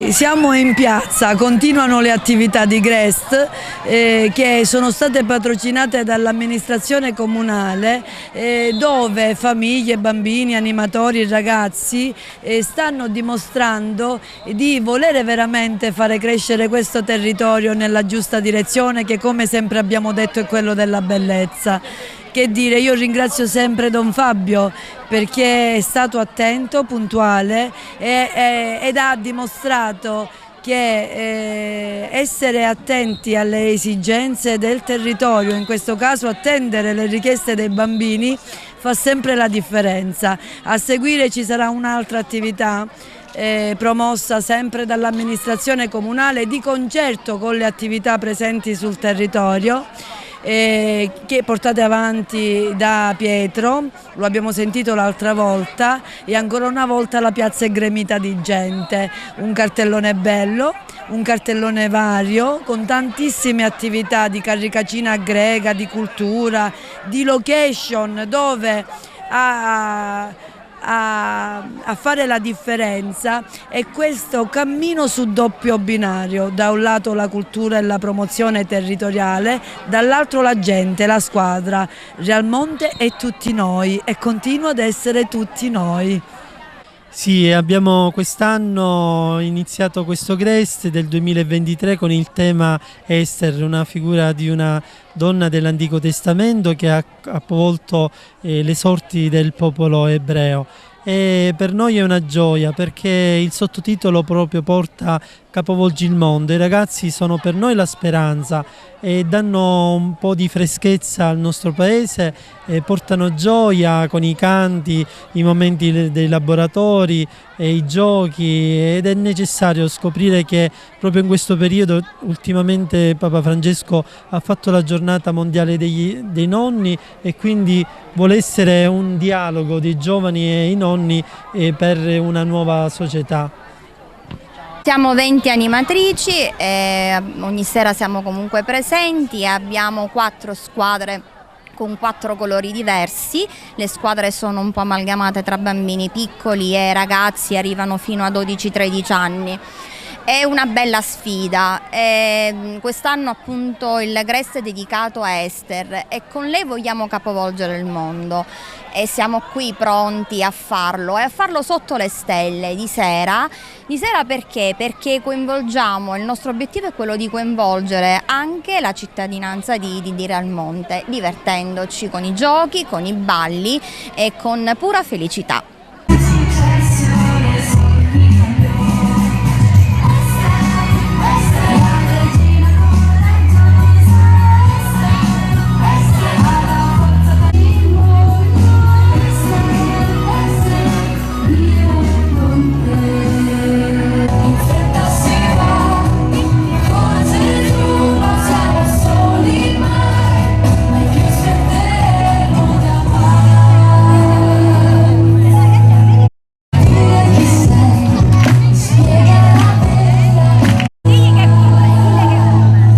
Sì, siamo in piazza, continuano le attività di Grest che sono state patrocinate dall'amministrazione comunale dove famiglie, bambini, animatori, ragazzi stanno dimostrando di volere veramente fare crescere questo territorio nella giusta direzione che, come sempre abbiamo detto, è quello della bellezza. Che dire, io ringrazio sempre Don Fabio perché è stato attento, puntuale ed ha dimostrato che essere attenti alle esigenze del territorio, in questo caso attendere le richieste dei bambini, fa sempre la differenza. A seguire ci sarà un'altra attività promossa sempre dall'amministrazione comunale di concerto con le attività presenti sul territorio, che portate avanti da Pietro, lo abbiamo sentito l'altra volta, e ancora una volta la piazza è gremita di gente, un cartellone bello, un cartellone vario con tantissime attività di carricacina greca, di cultura, di location dove a fare la differenza è questo cammino su doppio binario: da un lato la cultura e la promozione territoriale, dall'altro la gente, la squadra. Realmonte è tutti noi e continua ad essere tutti noi. Sì, abbiamo quest'anno iniziato questo Grest del 2023 con il tema Ester, una figura di una donna dell'Antico Testamento che ha capovolto le sorti del popolo ebreo. E per noi è una gioia perché il sottotitolo proprio porta Capovolgi il mondo. I ragazzi sono per noi la speranza e danno un po' di freschezza al nostro paese, portano gioia con i canti, i momenti dei laboratori e i giochi, ed è necessario scoprire che proprio in questo periodo ultimamente Papa Francesco ha fatto la giornata mondiale dei nonni e quindi vuole essere un dialogo dei giovani e i nonni per una nuova società. Siamo 20 animatrici, ogni sera siamo comunque presenti, abbiamo 4 squadre con 4 colori diversi, le squadre sono un po' amalgamate tra bambini piccoli e ragazzi, arrivano fino a 12-13 anni. È una bella sfida, quest'anno appunto il Grest è dedicato a Ester e con lei vogliamo capovolgere il mondo e siamo qui pronti a farlo e a farlo sotto le stelle di sera perché? Perché coinvolgiamo, il nostro obiettivo è quello di coinvolgere anche la cittadinanza di Realmonte, divertendoci con i giochi, con i balli e con pura felicità.